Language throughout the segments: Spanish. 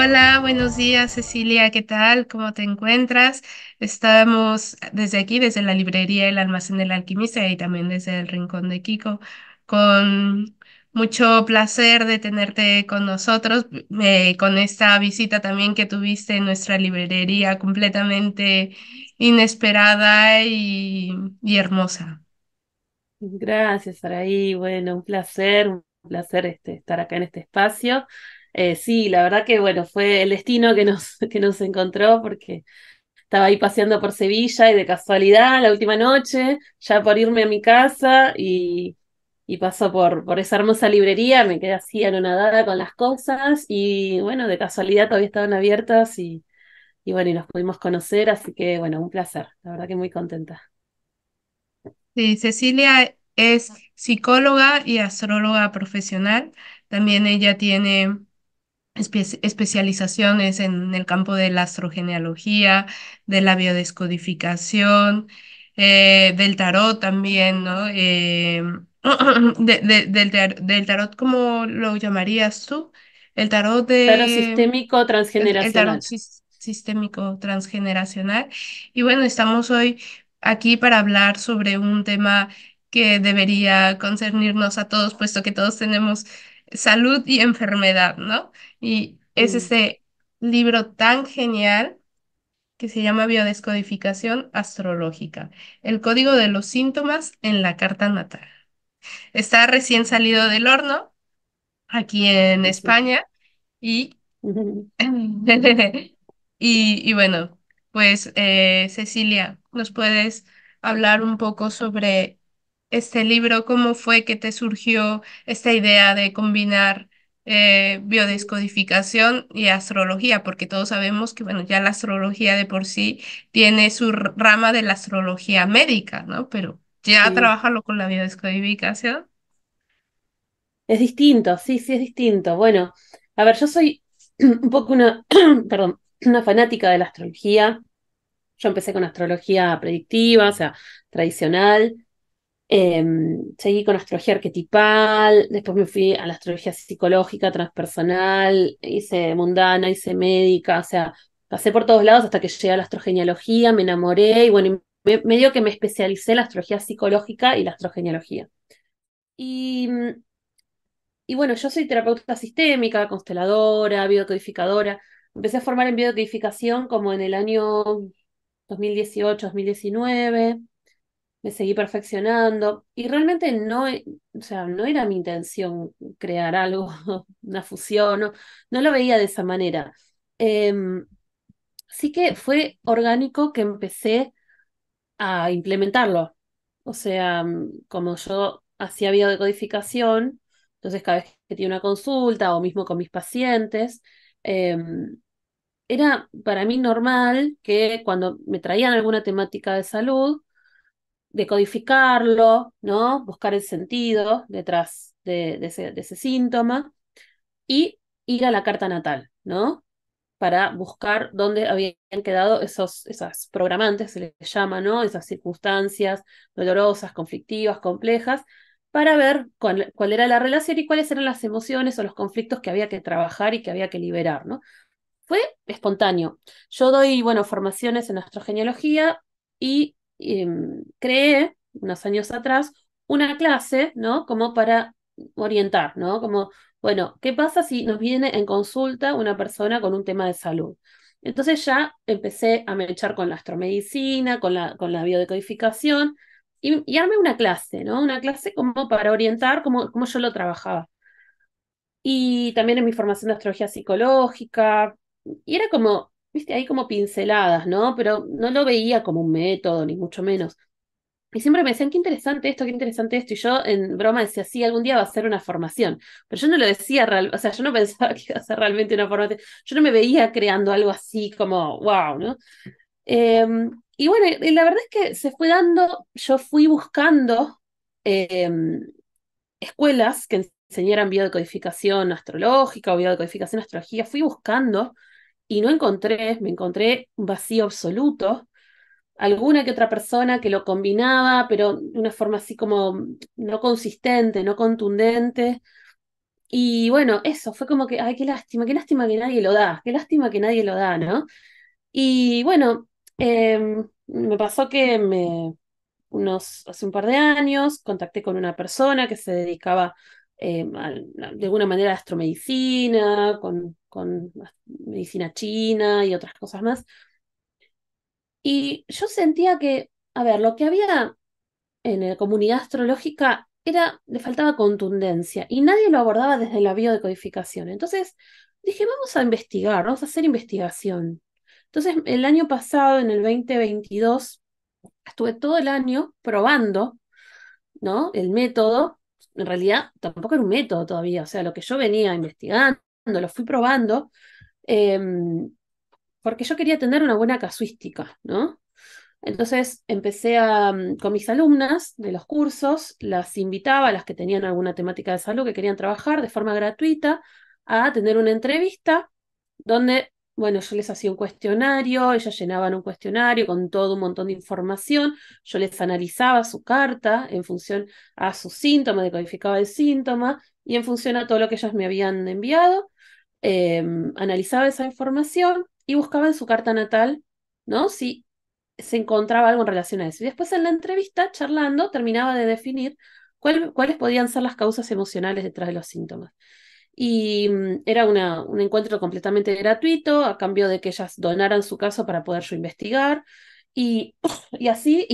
Hola, buenos días, Cecilia, ¿qué tal? ¿Cómo te encuentras? Estamos desde aquí, desde la librería El Almacén del Alquimista y también desde el Rincón de Kiko, con mucho placer de tenerte con nosotros, con esta visita también que tuviste en nuestra librería completamente inesperada y hermosa. Gracias, Araí. Bueno, un placer estar acá en este espacio. Sí, la verdad que bueno, fue el destino que que nos encontró porque estaba ahí paseando por Sevilla y de casualidad la última noche, ya por irme a mi casa y paso por esa hermosa librería, me quedé así anonadada con las cosas y bueno, de casualidad todavía estaban abiertas y bueno, y nos pudimos conocer, así que bueno, un placer, la verdad que muy contenta. Sí, Cecilia es psicóloga y astróloga profesional. También ella tiene especializaciones en el campo de la astrogenealogía, de la biodescodificación, del tarot también, ¿no? Del tarot, ¿cómo lo llamarías tú? El tarot Claro, de sistémico el tarot transgeneracional. sistémico transgeneracional. Y bueno, estamos hoy aquí para hablar sobre un tema que debería concernirnos a todos, puesto que todos tenemos salud y enfermedad, ¿no? Y es Mm. este libro tan genial que se llama Biodescodificación Astrológica, el código de los síntomas en la carta natal. Está recién salido del horno aquí en España y y bueno, pues Cecilia, ¿nos puedes hablar un poco sobre este libro? ¿Cómo fue que te surgió esta idea de combinar biodescodificación y astrología? Porque todos sabemos que, bueno, ya la astrología de por sí tiene su rama de la astrología médica, ¿no? Pero ya Sí, trabajarlo con la biodescodificación. es distinto, sí, sí, es distinto. Bueno, a ver, yo soy un poco una, perdón, una fanática de la astrología. Yo empecé con astrología predictiva, o sea, tradicional. Seguí con astrología arquetipal, después me fui a la astrología psicológica, transpersonal, hice mundana, hice médica, o sea, pasé por todos lados hasta que llegué a la astrogenealogía, me enamoré y bueno, medio que me especialicé en la astrología psicológica y la astrogenealogía. Y, y bueno, yo soy terapeuta sistémica, consteladora, biodecodificadora. Empecé a formar en biodecodificación como en el año 2018, 2019. Me seguí perfeccionando y realmente no, o sea, no era mi intención crear algo, una fusión, no lo veía de esa manera. Em, sí que fue orgánico que empecé a implementarlo. O sea, como yo hacía biodecodificación, entonces cada vez que tenía una consulta o mismo con mis pacientes, em, era para mí normal que cuando me traían alguna temática de salud, decodificarlo, ¿no? Buscar el sentido detrás de ese síntoma y ir a la carta natal, ¿no? Para buscar dónde habían quedado esas programantes, se les llama, ¿no? Esas circunstancias dolorosas, conflictivas, complejas, para ver cuál era la relación y cuáles eran las emociones o los conflictos que había que trabajar y que había que liberar, ¿no? Fue espontáneo. Yo doy, bueno, formaciones en astrogenealogía y creé, unos años atrás, una clase, ¿no? Como para orientar, ¿no? Como, bueno, ¿qué pasa si nos viene en consulta una persona con un tema de salud? Entonces ya empecé a mechar con la astromedicina, con la biodecodificación y armé una clase, ¿no? Una clase como para orientar cómo yo lo trabajaba. Y también en mi formación de astrología psicológica. Y era como, viste, ahí como pinceladas, ¿no? Pero no lo veía como un método, ni mucho menos. Y siempre me decían, qué interesante esto, qué interesante esto. Y yo en broma decía, sí, algún día va a ser una formación. Pero yo no lo decía real, o sea, yo no pensaba que iba a ser realmente una formación. Yo no me veía creando algo así como, wow, ¿no? Y bueno, y la verdad es que se fue dando, yo fui buscando escuelas que enseñaran biodecodificación astrológica o biodecodificación astrología, fui buscando y no encontré, me encontré un vacío absoluto, alguna que otra persona que lo combinaba, pero de una forma así como no consistente, no contundente. Y bueno, eso fue como que, ay, qué lástima que nadie lo da, qué lástima que nadie lo da, ¿no? Y bueno, me pasó que hace un par de años contacté con una persona que se dedicaba de alguna manera a astromedicina, con medicina china y otras cosas más. Y yo sentía que, a ver, lo que había en la comunidad astrológica le faltaba contundencia y nadie lo abordaba desde la biodecodificación. Entonces dije, vamos a investigar, vamos a hacer investigación. Entonces, el año pasado, en el 2022, estuve todo el año probando, ¿no? El método. En realidad, tampoco era un método todavía, o sea, lo que yo venía investigando, lo fui probando, porque yo quería tener una buena casuística, ¿no? Entonces empecé con mis alumnas de los cursos, las invitaba a las que tenían alguna temática de salud que querían trabajar de forma gratuita a tener una entrevista donde, bueno, yo les hacía un cuestionario, ellas llenaban un cuestionario con todo un montón de información, yo les analizaba su carta en función a sus síntomas, decodificaba el síntoma y en función a todo lo que ellas me habían enviado, analizaba esa información y buscaba en su carta natal, ¿no? Si se encontraba algo en relación a eso. Y después en la entrevista, charlando, terminaba de definir cuáles podían ser las causas emocionales detrás de los síntomas. Y era un encuentro completamente gratuito, a cambio de que ellas donaran su caso para poder yo investigar. Y, y así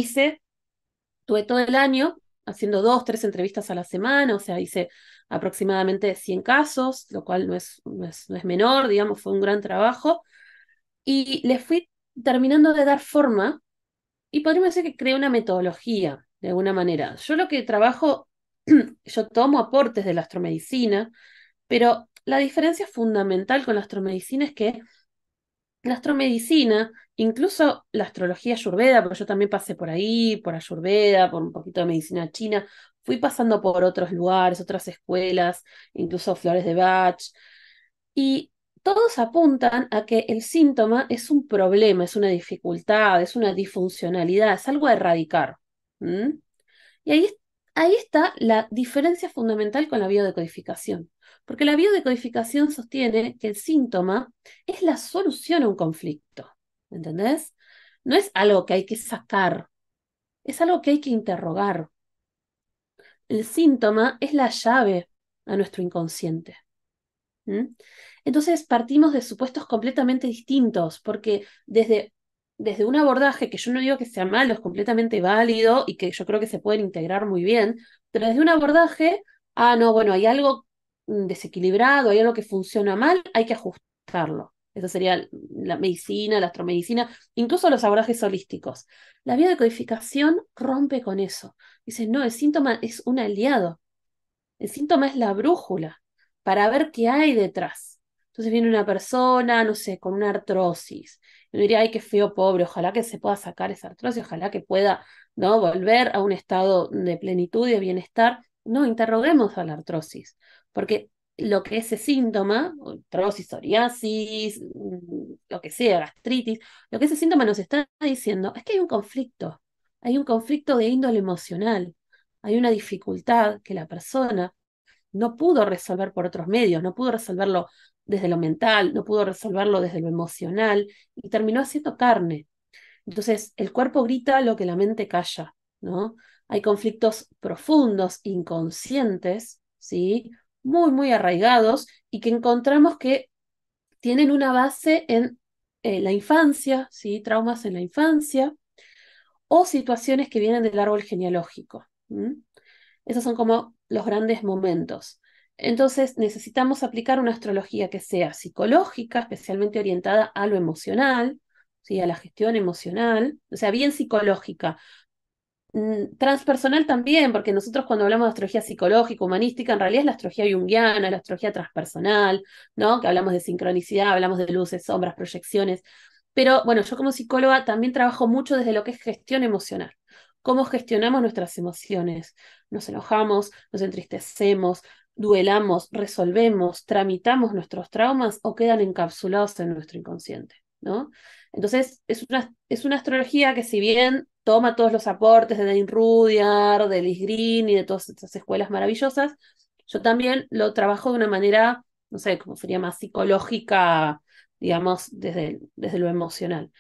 tuve todo el año haciendo 2, 3 entrevistas a la semana, o sea, hice aproximadamente 100 casos, lo cual no es menor, digamos, fue un gran trabajo. Y les fui terminando de dar forma y podríamos decir que creé una metodología, de alguna manera. Yo lo que trabajo, yo tomo aportes de la astromedicina, pero la diferencia fundamental con la astromedicina es que la astromedicina, incluso la astrología ayurveda, porque yo también pasé por ahí, por ayurveda, por un poquito de medicina china, fui pasando por otros lugares, otras escuelas, incluso flores de Bach, y todos apuntan a que el síntoma es un problema, es una dificultad, es una disfuncionalidad, es algo a erradicar. ¿Mm? Y ahí está la diferencia fundamental con la biodecodificación. Porque la biodecodificación sostiene que el síntoma es la solución a un conflicto. ¿Entendés? No es algo que hay que sacar, es algo que hay que interrogar. El síntoma es la llave a nuestro inconsciente. ¿Mm? Entonces partimos de supuestos completamente distintos, porque desde un abordaje que yo no digo que sea malo, es completamente válido y que yo creo que se pueden integrar muy bien, pero desde un abordaje, no, bueno, hay algo desequilibrado, hay algo que funciona mal, hay que ajustarlo. Eso sería la medicina, la astromedicina, incluso los abordajes holísticos. La biodecodificación rompe con eso. Dice, no, el síntoma es un aliado. El síntoma es la brújula para ver qué hay detrás. Entonces viene una persona, no sé, con una artrosis. Y uno diría, ay, qué feo, pobre, ojalá que se pueda sacar esa artrosis, ojalá que pueda, ¿no? Volver a un estado de plenitud y de bienestar. No, interroguemos a la artrosis, porque lo que ese síntoma, artrosis, psoriasis, lo que sea, gastritis, lo que ese síntoma nos está diciendo es que hay un conflicto de índole emocional, hay una dificultad que la persona no pudo resolver por otros medios, no pudo resolverlo desde lo mental, no pudo resolverlo desde lo emocional y terminó haciendo carne. Entonces, el cuerpo grita lo que la mente calla, ¿no? Hay conflictos profundos, inconscientes, ¿sí? Muy, muy arraigados y que encontramos que tienen una base en la infancia, ¿sí? Traumas en la infancia o situaciones que vienen del árbol genealógico. ¿Mm? Esos son como los grandes momentos. Entonces necesitamos aplicar una astrología que sea psicológica, especialmente orientada a lo emocional, ¿sí? A la gestión emocional, o sea, bien psicológica. Transpersonal también, porque nosotros cuando hablamos de astrología psicológica, humanística, en realidad es la astrología junguiana, la astrología transpersonal, ¿no? Que hablamos de sincronicidad, hablamos de luces, sombras, proyecciones. Pero bueno, yo como psicóloga también trabajo mucho desde lo que es gestión emocional. Cómo gestionamos nuestras emociones. Nos enojamos, nos entristecemos, duelamos, resolvemos, tramitamos nuestros traumas o quedan encapsulados en nuestro inconsciente, ¿no? Entonces, es una astrología que si bien toma todos los aportes de Dane Rudyard, de Liz Green y de todas estas escuelas maravillosas, Yo también lo trabajo de una manera, no sé, como sería más psicológica, digamos, desde lo emocional.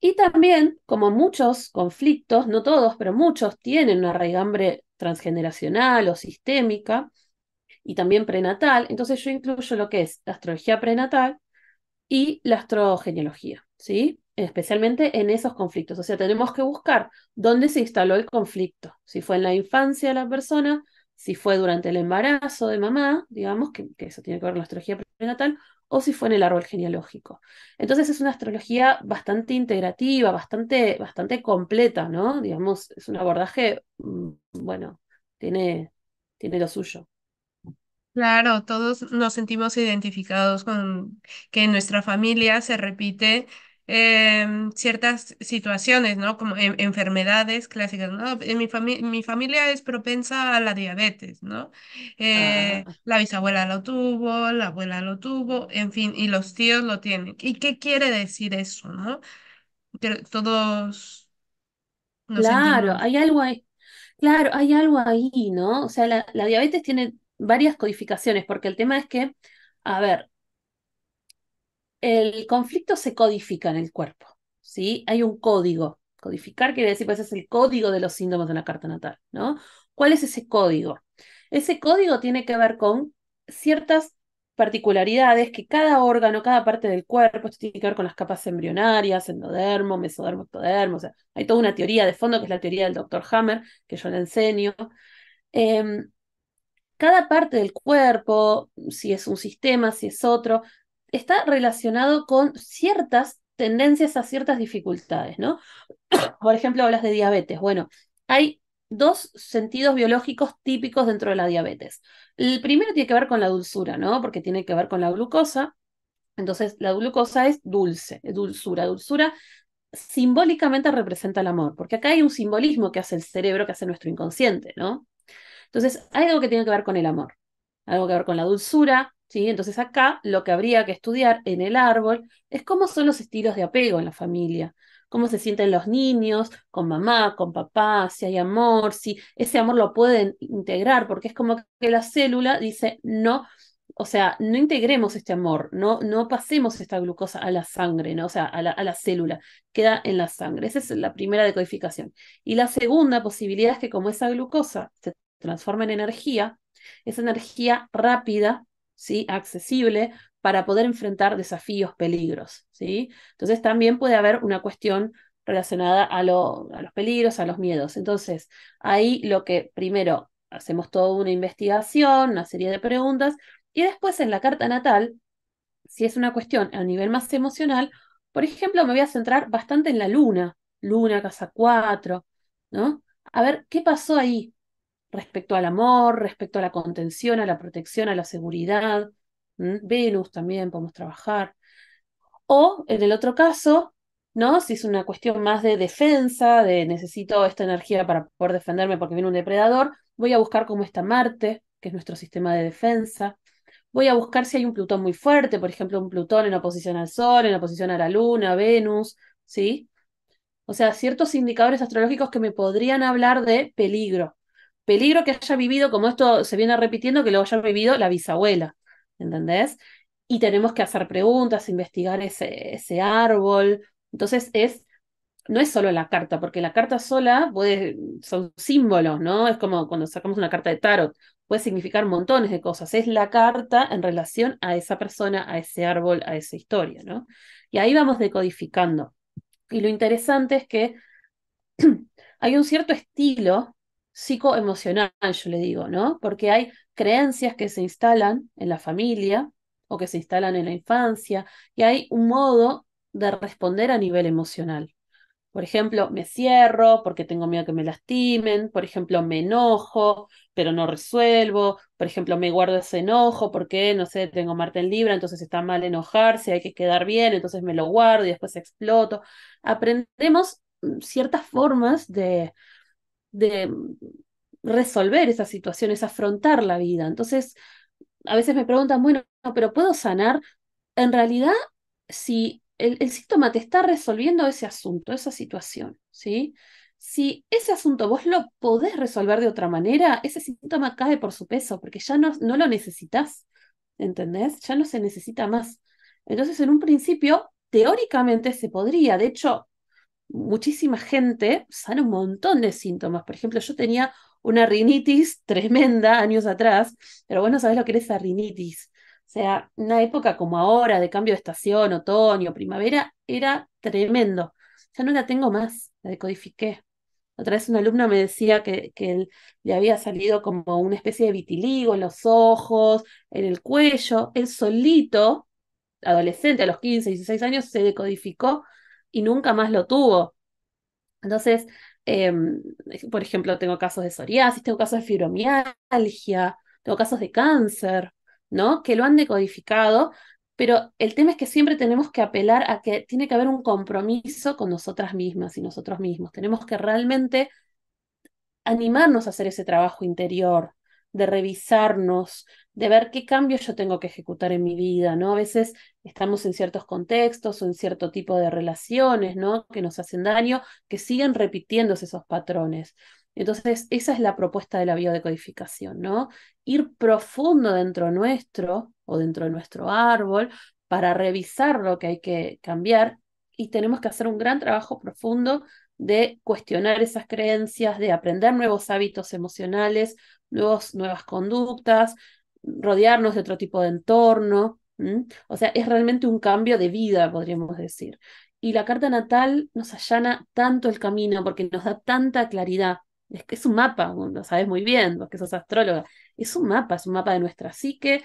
Y también, como muchos conflictos, no todos, pero muchos tienen una raigambre transgeneracional o sistémica y también prenatal, entonces yo incluyo lo que es la astrología prenatal y la astrogenealogía, ¿sí? Especialmente en esos conflictos. O sea, tenemos que buscar dónde se instaló el conflicto, si fue en la infancia de la persona, si fue durante el embarazo de mamá, digamos, que eso tiene que ver con la astrología prenatal, o si fue en el árbol genealógico. Entonces es una astrología bastante integrativa, bastante completa, ¿no? Digamos, es un abordaje, bueno, tiene lo suyo. Claro, todos nos sentimos identificados con que en nuestra familia se repite ciertas situaciones, ¿no? Como enfermedades clásicas, ¿no? Mi familia es propensa a la diabetes, ¿no? Ah, La bisabuela lo tuvo, la abuela lo tuvo, en fin, y los tíos lo tienen. ¿Y qué quiere decir eso, no? Que todos nos claro, sentimos. hay algo ahí. Claro, hay algo ahí, ¿no? O sea, la diabetes tiene varias codificaciones, porque el tema es que, a ver, el conflicto se codifica en el cuerpo, ¿sí? Hay un código. Codificar quiere decir, pues es el código de los síntomas de la carta natal, ¿no? ¿Cuál es ese código? Ese código tiene que ver con ciertas particularidades que cada órgano, cada parte del cuerpo, esto tiene que ver con las capas embrionarias, endodermo, mesodermo, ectodermo, o sea, hay toda una teoría de fondo que es la teoría del doctor Hammer, que yo le enseño. Em, Cada parte del cuerpo, si es un sistema, si es otro, está relacionado con ciertas tendencias a ciertas dificultades, ¿no? Por ejemplo, hablas de diabetes. Bueno, hay dos sentidos biológicos típicos dentro de la diabetes. El primero tiene que ver con la dulzura, ¿no? Porque tiene que ver con la glucosa. Entonces, la glucosa es dulce, es dulzura. Dulzura simbólicamente representa el amor, porque acá hay un simbolismo que hace el cerebro, que hace nuestro inconsciente, ¿no? Entonces, hay algo que tiene que ver con el amor, algo que ver con la dulzura, ¿sí? Entonces, acá lo que habría que estudiar en el árbol es cómo son los estilos de apego en la familia, cómo se sienten los niños con mamá, con papá, si hay amor, si ese amor lo pueden integrar, porque es como que la célula dice, no, o sea, no integremos este amor, no pasemos esta glucosa a la sangre, ¿no? O sea, a la célula, queda en la sangre. Esa es la primera decodificación. Y la segunda posibilidad es que como esa glucosa se transforma en energía, esa energía rápida, ¿sí? Accesible para poder enfrentar desafíos, peligros, ¿sí? Entonces también puede haber una cuestión relacionada a los peligros, a los miedos. Entonces, ahí lo que primero hacemos toda una investigación, una serie de preguntas, y después en la carta natal, si es una cuestión a nivel más emocional, por ejemplo, me voy a centrar bastante en la luna, luna, casa 4, ¿no? A ver, ¿qué pasó ahí? Respecto al amor, respecto a la contención, a la protección, a la seguridad. Venus también podemos trabajar. O en el otro caso, ¿no? Si es una cuestión más de defensa, de necesito esta energía para poder defenderme porque viene un depredador, voy a buscar cómo está Marte, que es nuestro sistema de defensa. Voy a buscar si hay un Plutón muy fuerte, por ejemplo, un Plutón en oposición al Sol, en oposición a la Luna, Venus, ¿sí? O sea, ciertos indicadores astrológicos que me podrían hablar de peligro. Peligro que haya vivido, como esto se viene repitiendo, que lo haya vivido la bisabuela, ¿entendés? Y tenemos que hacer preguntas, investigar ese árbol. Entonces no es solo la carta, porque la carta sola son símbolos, ¿no? Es como cuando sacamos una carta de tarot, puede significar montones de cosas. Es la carta en relación a esa persona, a ese árbol, a esa historia, ¿no? Y ahí vamos decodificando. Y lo interesante es que hay un cierto estilo psicoemocional, yo le digo, ¿no? Porque hay creencias que se instalan en la familia o que se instalan en la infancia y hay un modo de responder a nivel emocional. Por ejemplo, me cierro porque tengo miedo que me lastimen. Por ejemplo, me enojo, pero no resuelvo. Por ejemplo, me guardo ese enojo porque, no sé, tengo Marte en Libra, entonces está mal enojarse, hay que quedar bien, entonces me lo guardo y después exploto. Aprendemos ciertas formas de resolver esas situaciones, afrontar la vida. Entonces, a veces me preguntan, bueno, pero ¿puedo sanar? En realidad, si el síntoma te está resolviendo ese asunto, esa situación, ¿sí? si ese asunto vos lo podés resolver de otra manera, ese síntoma cae por su peso, porque ya no lo necesitas, ¿entendés? Ya no se necesita más. Entonces, en un principio, teóricamente se podría. De hecho, muchísima gente sana un montón de síntomas. Por ejemplo, yo tenía una rinitis tremenda años atrás, pero vos no sabés lo que era esa rinitis. O sea, una época como ahora, de cambio de estación, otoño, primavera, era tremendo. Ya no la tengo más, la decodifiqué. Otra vez una alumna me decía que le había salido como una especie de vitiligo en los ojos, en el cuello. Él solito, adolescente, a los 15, 16 años, se decodificó y nunca más lo tuvo. Entonces, por ejemplo, tengo casos de psoriasis, tengo casos de fibromialgia, tengo casos de cáncer, ¿no? Que lo han decodificado, pero el tema es que siempre tenemos que apelar a que tiene que haber un compromiso con nosotras mismas y nosotros mismos. Tenemos que realmente animarnos a hacer ese trabajo interior, de revisarnos, de ver qué cambios yo tengo que ejecutar en mi vida, ¿no? A veces estamos en ciertos contextos o en cierto tipo de relaciones, ¿no? Que nos hacen daño, que siguen repitiéndose esos patrones. Entonces, esa es la propuesta de la biodecodificación, ¿no? Ir profundo dentro nuestro o dentro de nuestro árbol para revisar lo que hay que cambiar y tenemos que hacer un gran trabajo profundo de cuestionar esas creencias, de aprender nuevos hábitos emocionales, nuevas conductas, rodearnos de otro tipo de entorno. ¿M? O sea, es realmente un cambio de vida, podríamos decir. Y la carta natal nos allana tanto el camino porque nos da tanta claridad. Es que es un mapa, lo sabes muy bien, vos que sos astróloga. Es un mapa de nuestra psique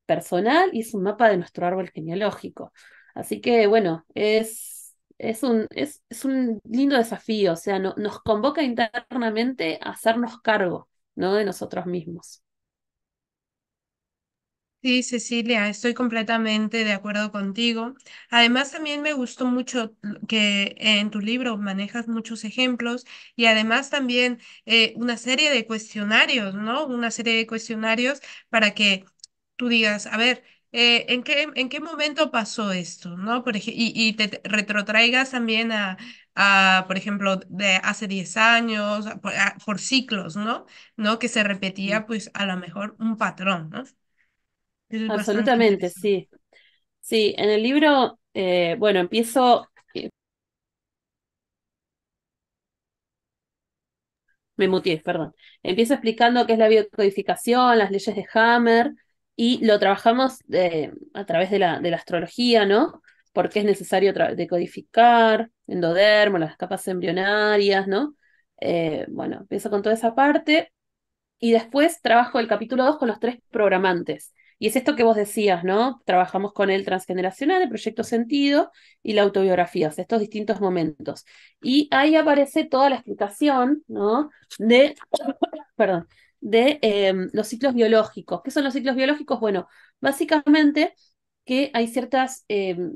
personal y es un mapa de nuestro árbol genealógico. Así que, bueno, es un lindo desafío, o sea, nos convoca internamente a hacernos cargo, ¿no? De nosotros mismos. Sí, Cecilia, estoy completamente de acuerdo contigo. Además, también me gustó mucho que en tu libro manejas muchos ejemplos y además también una serie de cuestionarios, ¿no? Una serie de cuestionarios para que tú digas, a ver, en qué momento pasó esto, ¿no? Y te retrotraigas también por ejemplo, de hace 10 años, por ciclos, ¿no? ¿No? Que se repetía, pues, a lo mejor un patrón, ¿no? Eso es bastante Absolutamente, interesante. sí. Sí, en el libro, bueno, me muteé, perdón. Empiezo explicando qué es la biocodificación, las leyes de Hammer, y lo trabajamos a través de la astrología, ¿no? Por qué es necesario decodificar, endodermo, las capas embrionarias, ¿no? Bueno, empiezo con toda esa parte. Y después trabajo el capítulo 2 con los tres programantes. Y es esto que vos decías, ¿no? Trabajamos con el transgeneracional, el proyecto sentido y la autobiografía, o sea, estos distintos momentos. Y ahí aparece toda la explicación, ¿no? Perdón, de los ciclos biológicos. ¿Qué son los ciclos biológicos? Bueno, básicamente que hay ciertas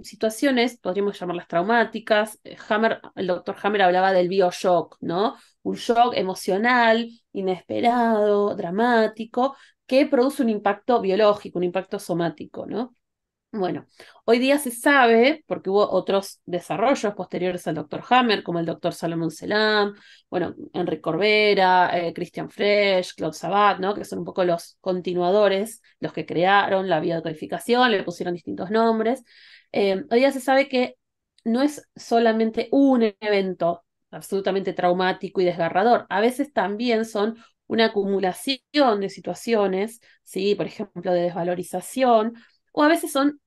situaciones, podríamos llamarlas traumáticas. El doctor Hammer hablaba del bioshock, ¿no? Un shock emocional, inesperado, dramático, que produce un impacto biológico, un impacto somático, ¿no? Bueno, hoy día se sabe, porque hubo otros desarrollos posteriores al doctor Hammer, como el doctor Salomón Selam, bueno, Enrique Corbera, Christian Fresh, Claude Sabat, ¿no? Que son un poco los continuadores, los que crearon la biodecodificación, le pusieron distintos nombres. Hoy día se sabe que no es solamente un evento absolutamente traumático y desgarrador, a veces también son una acumulación de situaciones, ¿sí? Por ejemplo, de desvalorización o a veces son,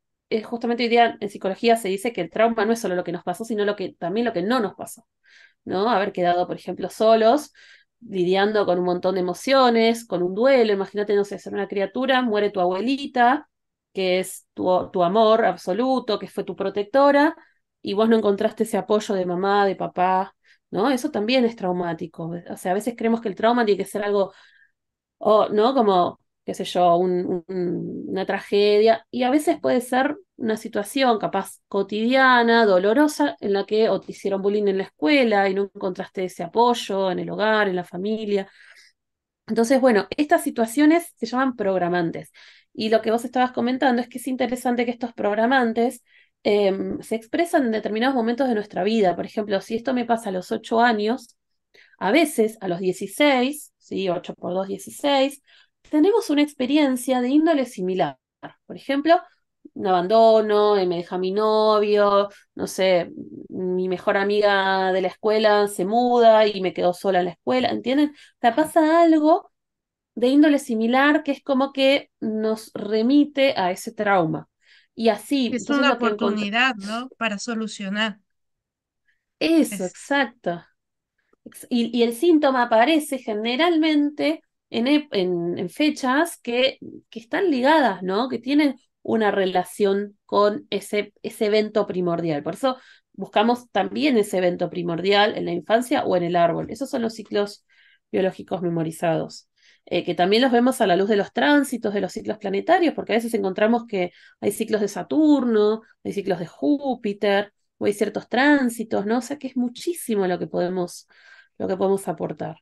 justamente hoy día en psicología se dice que el trauma no es solo lo que nos pasó, sino también lo que no nos pasó, ¿no? Haber quedado, por ejemplo, solos, lidiando con un montón de emociones, con un duelo. Imagínate, no sé, ser una criatura, muere tu abuelita, que es tu amor absoluto, que fue tu protectora, y vos no encontraste ese apoyo de mamá, de papá, ¿no? Eso también es traumático. O sea, a veces creemos que el trauma tiene que ser algo o, ¿no? Como, qué sé yo, una tragedia. Y a veces puede ser una situación capaz cotidiana, dolorosa, en la que o te hicieron bullying en la escuela y no encontraste ese apoyo en el hogar, en la familia. Entonces, bueno, estas situaciones se llaman programantes. Y lo que vos estabas comentando es que es interesante que estos programantes se expresan en determinados momentos de nuestra vida. Por ejemplo, si esto me pasa a los 8 años, A veces, a los 16, ¿sí? 8 por 2, 16, tenemos una experiencia de índole similar. Por ejemplo, un abandono, me deja mi novio, no sé, mi mejor amiga de la escuela se muda y me quedo sola en la escuela, ¿entienden? Te pasa algo de índole similar que es como que nos remite a ese trauma. Y así, Es entonces una lo que encontramos, oportunidad, ¿no? Para solucionar. eso, Es, exacto. Y el síntoma aparece generalmente en fechas que están ligadas, ¿no? Que tienen una relación con ese evento primordial. Por eso buscamos también ese evento primordial en la infancia o en el árbol. Esos son los ciclos biológicos memorizados, que también los vemos a la luz de los tránsitos de los ciclos planetarios, porque a veces encontramos que hay ciclos de Saturno, hay ciclos de Júpiter, o hay ciertos tránsitos, ¿no? O sea que es muchísimo lo que podemos aportar.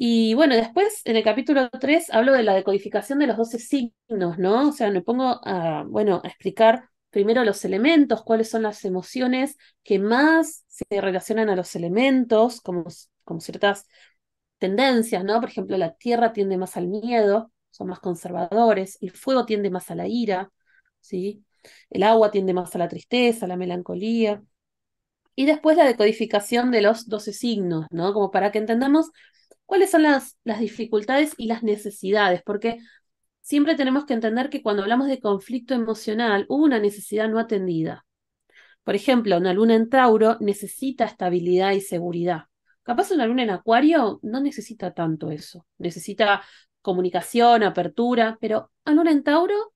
Y bueno, después en el capítulo 3 hablo de la decodificación de los 12 signos, ¿no? O sea, me pongo a, bueno, a explicar primero los elementos, cuáles son las emociones que más se relacionan a los elementos, como ciertas tendencias, ¿no? Por ejemplo, la tierra tiende más al miedo, son más conservadores, el fuego tiende más a la ira, ¿sí? El agua tiende más a la tristeza, a la melancolía. Y después la decodificación de los 12 signos, ¿no? Como para que entendamos cuáles son las dificultades y las necesidades, porque siempre tenemos que entender que cuando hablamos de conflicto emocional, hubo una necesidad no atendida. Por ejemplo, una luna en Tauro necesita estabilidad y seguridad. Capaz una luna en Acuario no necesita tanto eso. Necesita comunicación, apertura, pero a luna en Tauro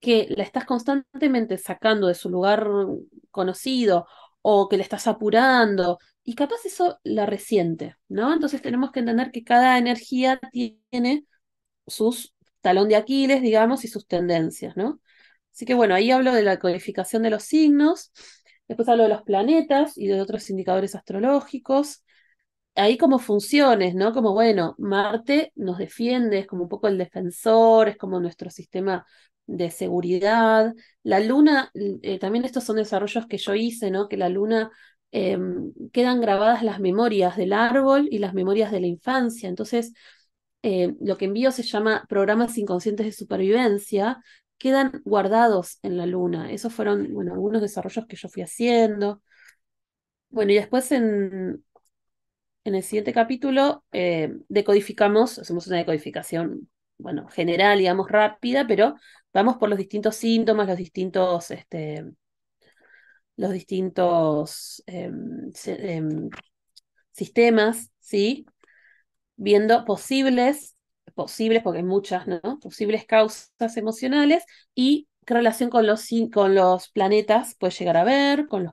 que la estás constantemente sacando de su lugar conocido o que le estás apurando y capaz eso la resiente, ¿no? Entonces tenemos que entender que cada energía tiene sus talón de Aquiles, digamos, y sus tendencias, ¿no? Así que bueno, ahí hablo de la codificación de los signos, después hablo de los planetas y de otros indicadores astrológicos, ahí como funciones, ¿no? Como bueno, Marte nos defiende, es como un poco el defensor, es como nuestro sistema de seguridad. La Luna, también estos son desarrollos que yo hice, ¿no? Que la Luna quedan grabadas las memorias del árbol y las memorias de la infancia. Entonces, lo que envío se llama programas inconscientes de supervivencia, quedan guardados en la Luna. Esos fueron, bueno, algunos desarrollos que yo fui haciendo. Bueno, y después en el siguiente capítulo decodificamos, hacemos una decodificación, bueno, general, digamos, rápida, pero vamos por los distintos síntomas, los distintos sistemas, ¿sí? Viendo posibles, porque hay muchas, ¿no? Posibles causas emocionales y qué relación con los planetas puede llegar a ver, con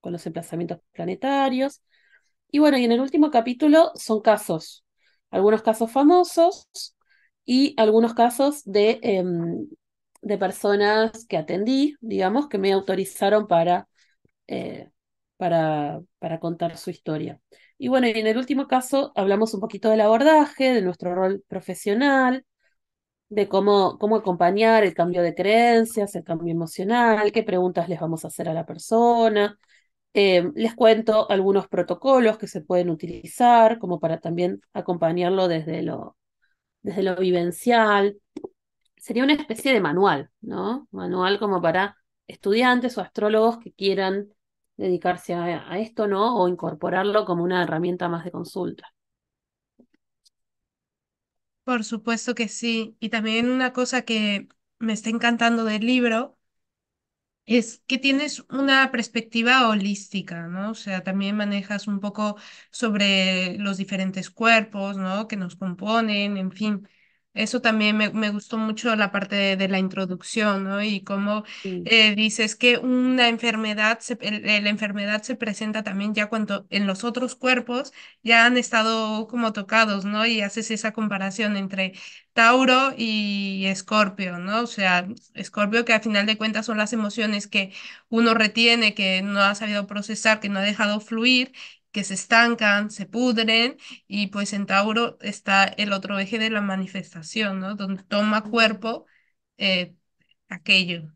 los emplazamientos planetarios. Y bueno, y en el último capítulo son casos, algunos casos famosos y algunos casos de personas que atendí, digamos, que me autorizaron eh, para contar su historia. Y bueno, y en el último caso hablamos un poquito del abordaje, de nuestro rol profesional, de cómo acompañar el cambio de creencias, el cambio emocional, qué preguntas les vamos a hacer a la persona. Les cuento algunos protocolos que se pueden utilizar, como para también acompañarlo desde lo vivencial. Sería una especie de manual, ¿no? Manual como para estudiantes o astrólogos que quieran dedicarse a esto, ¿no? O incorporarlo como una herramienta más de consulta. por supuesto que sí. Y también una cosa que me está encantando del libro es que tienes una perspectiva holística, ¿no? O sea, también manejas un poco sobre los diferentes cuerpos, ¿no? Que nos componen, en fin. Eso también me gustó mucho la parte de la introducción, ¿no? Y cómo Sí, dices que una enfermedad, la enfermedad se presenta también ya cuando en los otros cuerpos ya han estado como tocados, ¿no? Y haces esa comparación entre Tauro y Escorpio, ¿no? O sea, Escorpio, que al final de cuentas son las emociones que uno retiene, que no ha sabido procesar, que no ha dejado fluir, que se estancan, se pudren, y pues en Tauro está el otro eje de la manifestación, ¿no? Donde toma cuerpo eh, aquello.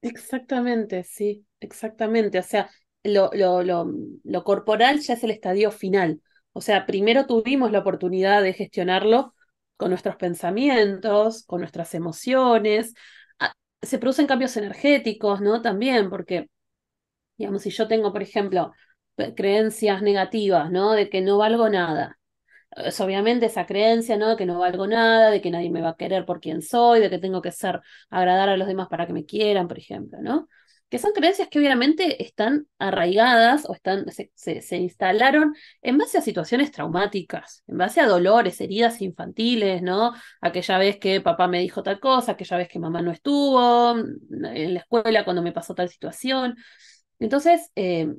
exactamente, sí, exactamente. O sea, lo corporal ya es el estadio final. O sea, primero tuvimos la oportunidad de gestionarlo con nuestros pensamientos, con nuestras emociones. Ah, se producen cambios energéticos, ¿no? También, porque, digamos, si yo tengo, por ejemplo, creencias negativas, ¿no? De que no valgo nada, es obviamente esa creencia, ¿no? De que no valgo nada, de que nadie me va a querer por quien soy, de que tengo que ser, agradar a los demás para que me quieran, por ejemplo, ¿no? Que son creencias que obviamente están arraigadas o se instalaron en base a situaciones traumáticas, en base a dolores, heridas infantiles, ¿no? Aquella vez que papá me dijo tal cosa, aquella vez que mamá no estuvo, en la escuela cuando me pasó tal situación. Entonces,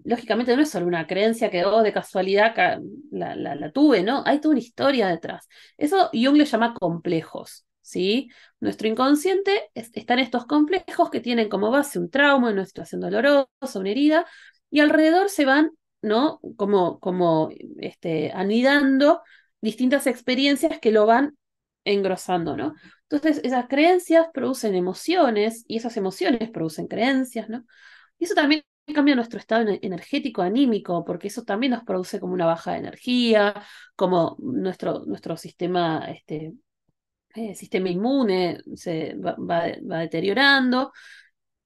lógicamente no es solo una creencia que de casualidad la tuve, ¿no? Hay toda una historia detrás. Eso Jung le llama complejos, ¿sí? Nuestro inconsciente está en estos complejos que tienen como base un trauma, una situación dolorosa, una herida, y alrededor se van, ¿no? Anidando distintas experiencias que lo van engrosando, ¿no? Entonces, esas creencias producen emociones y esas emociones producen creencias, ¿no? Y eso también cambia nuestro estado energético, anímico, porque eso también nos produce como una baja de energía, como nuestro sistema, sistema inmune va deteriorando,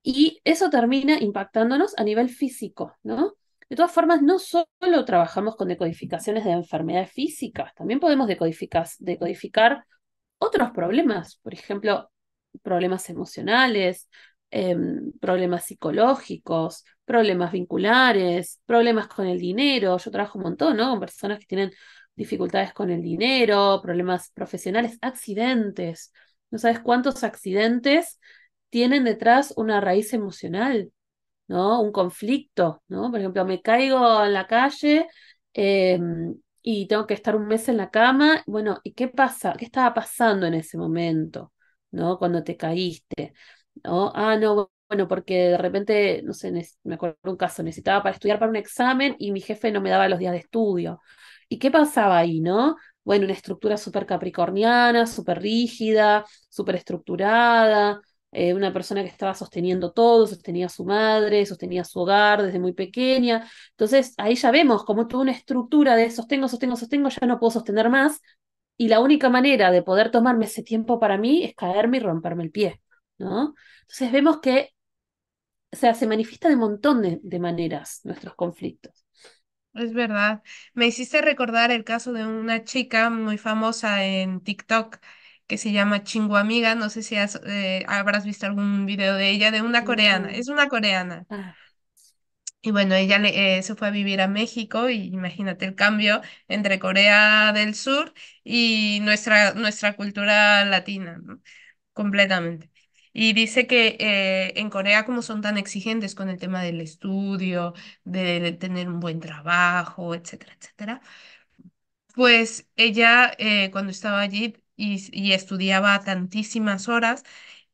y eso termina impactándonos a nivel físico, ¿no? De todas formas, no solo trabajamos con decodificaciones de enfermedades físicas, también podemos decodificar otros problemas, por ejemplo, problemas emocionales, problemas psicológicos, problemas vinculares, problemas con el dinero. Yo trabajo un montón, ¿no? Con personas que tienen dificultades con el dinero, problemas profesionales, accidentes. No sabes cuántos accidentes tienen detrás una raíz emocional, ¿no? Un conflicto, ¿no? Por ejemplo, me caigo en la calle eh, y tengo que estar un mes en la cama. Bueno, ¿y qué pasa? ¿Qué estaba pasando en ese momento, ¿no? Cuando te caíste, ¿no? Ah, no, bueno, porque de repente, no sé, me acuerdo de un caso, necesitaba para estudiar para un examen y mi jefe no me daba los días de estudio. ¿Y qué pasaba ahí, no? Bueno, una estructura súper capricorniana, súper rígida, súper estructurada, una persona que estaba sosteniendo todo, sostenía a su madre, sostenía su hogar desde muy pequeña. Entonces ahí ya vemos como toda una estructura de sostengo, sostengo, sostengo, ya no puedo sostener más. Y la única manera de poder tomarme ese tiempo para mí es caerme y romperme el pie, ¿no? Entonces vemos que, o sea, se manifiesta de un montón de maneras nuestros conflictos. Es verdad. Me hiciste recordar el caso de una chica muy famosa en TikTok que se llama Amiga. No sé si habrás visto algún video de ella, de una coreana. No. Es una coreana. Ah, Y bueno, ella se fue a vivir a México y imagínate el cambio entre Corea del Sur y nuestra cultura latina, ¿no? Completamente. Y dice que en Corea, como son tan exigentes con el tema del estudio, de tener un buen trabajo, etcétera, etcétera, pues ella cuando estaba allí y estudiaba tantísimas horas,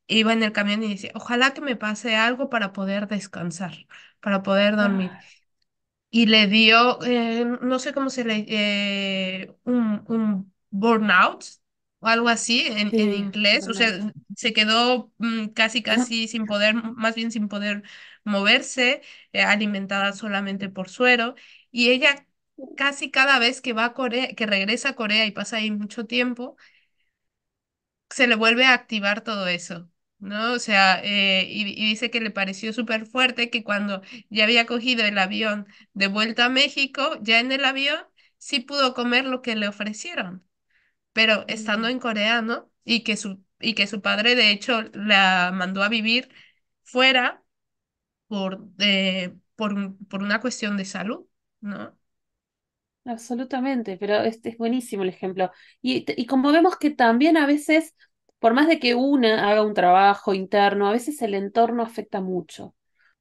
iba en el camión y decía, ojalá que me pase algo para poder descansar, para poder dormir. ah, Y le dio, no sé cómo se le, un burnout o algo así en sí, inglés. O burnout. sea, se quedó casi, casi sin poder, más bien sin poder moverse, alimentada solamente por suero. Y ella casi cada vez que va a Corea, que regresa a Corea y pasa ahí mucho tiempo, se le vuelve a activar todo eso, ¿no? O sea, y dice que le pareció súper fuerte que cuando ya había cogido el avión de vuelta a México, ya en el avión sí pudo comer lo que le ofrecieron, pero estando Mm. en Corea, ¿no? Y que su padre, de hecho, la mandó a vivir fuera por una cuestión de salud, ¿no? Absolutamente, pero este es buenísimo el ejemplo. Y como vemos que también a veces, por más de que una haga un trabajo interno, a veces el entorno afecta mucho.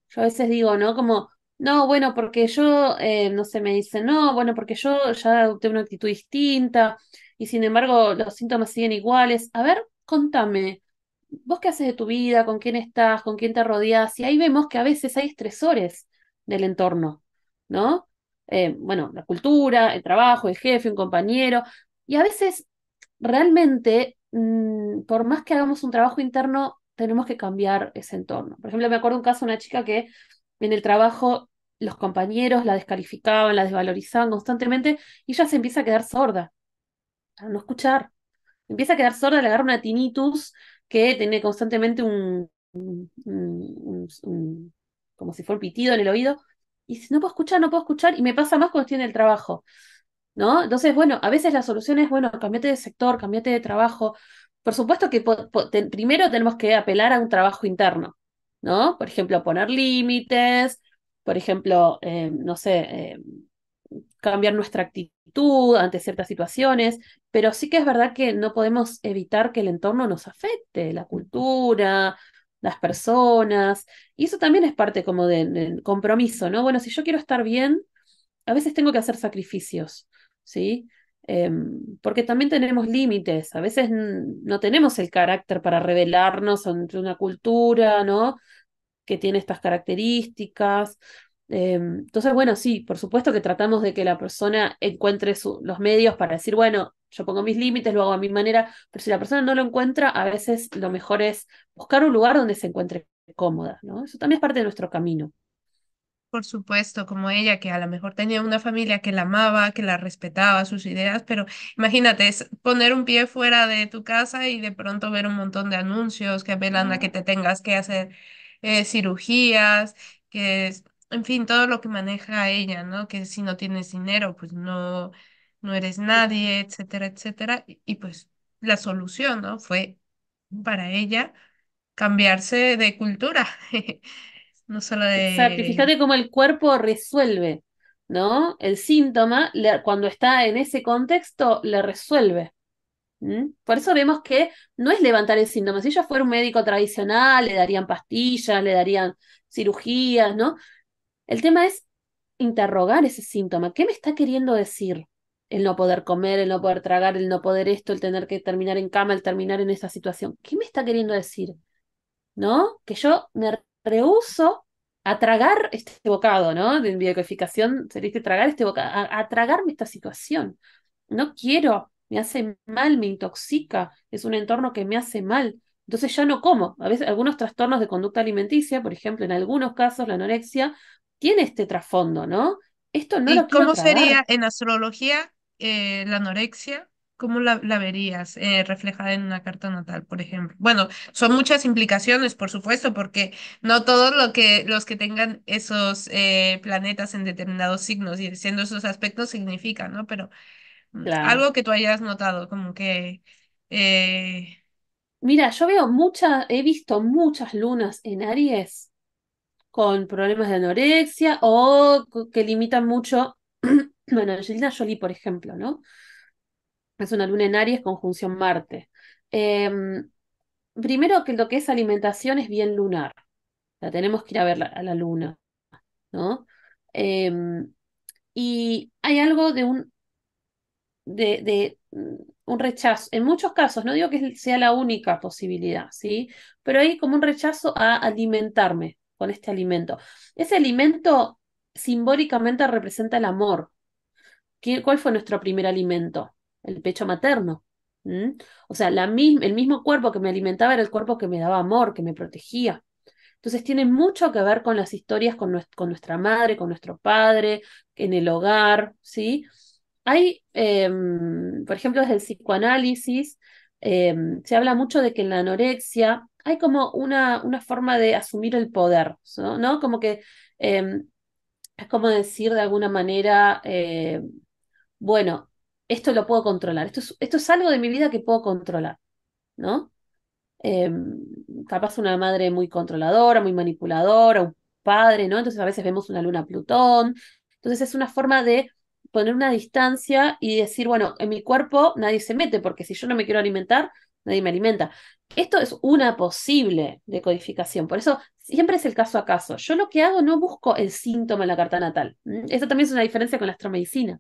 Yo a veces digo, ¿no? Como, no, bueno, porque yo, no sé, me dicen, no, bueno, porque yo ya adopté una actitud distinta y sin embargo los síntomas siguen iguales. A ver, contame, ¿vos qué haces de tu vida? ¿Con quién estás? ¿Con quién te rodeas? Y ahí vemos que a veces hay estresores del entorno, ¿no? Bueno, la cultura, el trabajo, el jefe, un compañero, y a veces realmente, por más que hagamos un trabajo interno, tenemos que cambiar ese entorno. Por ejemplo, me acuerdo un caso de una chica que en el trabajo los compañeros la descalificaban, la desvalorizaban constantemente y ella se empieza a quedar sorda, a no escuchar. Empieza a quedar sorda, le agarra una tinnitus que tiene constantemente como si fuera un pitido en el oído, y dice, no puedo escuchar, no puedo escuchar, y me pasa más cuando estoy en el trabajo, ¿no? Entonces, bueno, a veces la solución es, bueno, cambiate de sector, cambiate de trabajo. Por supuesto que primero tenemos que apelar a un trabajo interno, ¿no? Por ejemplo, poner límites, por ejemplo, no sé, cambiar nuestra actitud ante ciertas situaciones, pero sí que es verdad que no podemos evitar que el entorno nos afecte, la cultura, las personas, y eso también es parte como del compromiso, ¿no? Bueno, si yo quiero estar bien, a veces tengo que hacer sacrificios, ¿sí? Porque también tenemos límites, a veces no tenemos el carácter para rebelarnos ante una cultura, ¿no? Que tiene estas características. Entonces, bueno, sí, por supuesto que tratamos de que la persona encuentre los medios para decir, bueno, yo pongo mis límites, lo hago a mi manera, pero si la persona no lo encuentra, a veces lo mejor es buscar un lugar donde se encuentre cómoda, ¿no? Eso también es parte de nuestro camino. Por supuesto, como ella, que a lo mejor tenía una familia que la amaba, que la respetaba sus ideas, pero imagínate, es poner un pie fuera de tu casa y de pronto ver un montón de anuncios que apelan a que te tengas que hacer cirugías, en fin, todo lo que maneja ella, ¿no? Que si no tienes dinero, pues no eres nadie, etcétera, etcétera. Y pues la solución, ¿no? Fue para ella cambiarse de cultura, no solo Exacto, y de... fíjate cómo el cuerpo resuelve, ¿no? El síntoma, cuando está en ese contexto, le resuelve. ¿Mm? Por eso vemos que no es levantar el síntoma. Si ella fuera un médico tradicional, le darían pastillas, le darían cirugías, ¿no? El tema es interrogar ese síntoma. ¿Qué me está queriendo decir? El no poder comer, el no poder tragar, el no poder esto, el tener que terminar en cama, el terminar en esa situación. ¿Qué me está queriendo decir? ¿No? Que yo me rehúso a tragar este bocado, ¿no? De biodecodificación sería que tragar este bocado, a tragarme esta situación. No quiero, me hace mal, me intoxica, es un entorno que me hace mal. Entonces ya no como. A veces algunos trastornos de conducta alimenticia, por ejemplo, en algunos casos la anorexia, tiene este trasfondo, ¿no? Esto no lo ¿Y quiero cómo tragar. sería en astrología la anorexia? ¿Cómo la verías reflejada en una carta natal, por ejemplo? Bueno, son muchas implicaciones, por supuesto, porque no todos los que tengan esos planetas en determinados signos y siendo esos aspectos significan, ¿no? Pero Claro. algo que tú hayas notado, como que eh, Mira, yo veo he visto muchas lunas en Aries con problemas de anorexia o que limitan mucho, bueno, Angelina Jolie, por ejemplo, ¿no? Es una luna en Aries conjunción Marte. Em, Primero que lo que es alimentación es bien lunar, la tenemos que ir a ver a la luna, ¿no? Em, y hay algo de un rechazo, en muchos casos, no digo que sea la única posibilidad, ¿sí? Pero hay como un rechazo a alimentarme con este alimento. Ese alimento simbólicamente representa el amor. ¿Cuál fue nuestro primer alimento? El pecho materno. ¿Mm? O sea, el mismo cuerpo que me alimentaba era el cuerpo que me daba amor, que me protegía. Entonces tiene mucho que ver con las historias con nuestra madre, con nuestro padre, en el hogar, ¿sí? Hay, por ejemplo, desde el psicoanálisis, se habla mucho de que en la anorexia hay como una forma de asumir el poder, ¿no? ¿No? Como que es como decir de alguna manera, bueno, esto lo puedo controlar, esto es algo de mi vida que puedo controlar, ¿no? eh, Capaz una madre muy controladora, muy manipuladora, un padre, ¿no? Entonces a veces vemos una luna Plutón. Entonces es una forma de poner una distancia y decir, bueno, en mi cuerpo nadie se mete, porque si yo no me quiero alimentar, nadie me alimenta. Esto es una posible decodificación, por eso siempre es el caso a caso. Yo lo que hago no busco el síntoma en la carta natal. Eso también es una diferencia con la astromedicina.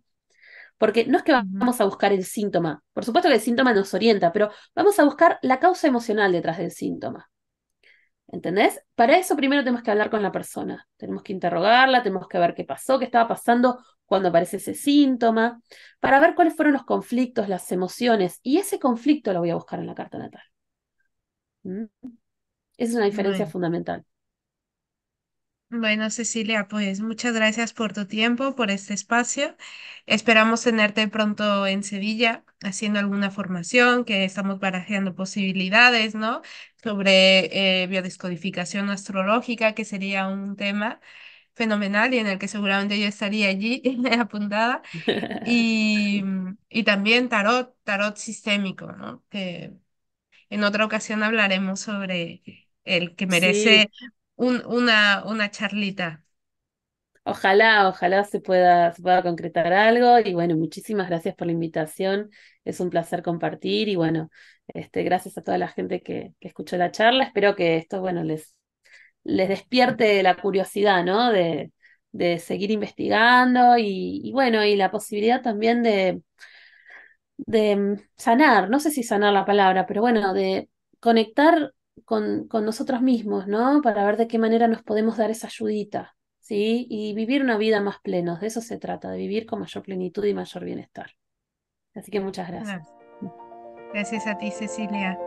Porque no es que ujú, vamos a buscar el síntoma. Por supuesto que el síntoma nos orienta, pero vamos a buscar la causa emocional detrás del síntoma. ¿Entendés? Para eso primero tenemos que hablar con la persona. Tenemos que interrogarla, tenemos que ver qué pasó, qué estaba pasando cuando aparece ese síntoma, para ver cuáles fueron los conflictos, las emociones. Y ese conflicto lo voy a buscar en la carta natal. ¿Mm? Esa es una diferencia bueno. fundamental. Bueno, Cecilia, pues muchas gracias por tu tiempo, por este espacio. Esperamos tenerte pronto en Sevilla haciendo alguna formación, que estamos barajeando posibilidades, ¿no? Sobre biodescodificación astrológica, que sería un tema fenomenal y en el que seguramente yo estaría allí apuntada. Y, y también tarot sistémico, ¿no? Que en otra ocasión hablaremos sobre el que Sí, merece una charlita. ojalá se pueda concretar algo y bueno, muchísimas gracias por la invitación. Es un placer compartir y bueno, gracias a toda la gente que escuchó la charla. Espero que esto, bueno, les despierte la curiosidad, ¿no? De seguir investigando y bueno, y la posibilidad también de sanar, no sé si sanar la palabra, pero bueno, de conectar con nosotros mismos, ¿no? Para ver de qué manera nos podemos dar esa ayudita, ¿sí? Y vivir una vida más plenos, de eso se trata, de vivir con mayor plenitud y mayor bienestar. Así que muchas gracias. Gracias a ti, Cecilia.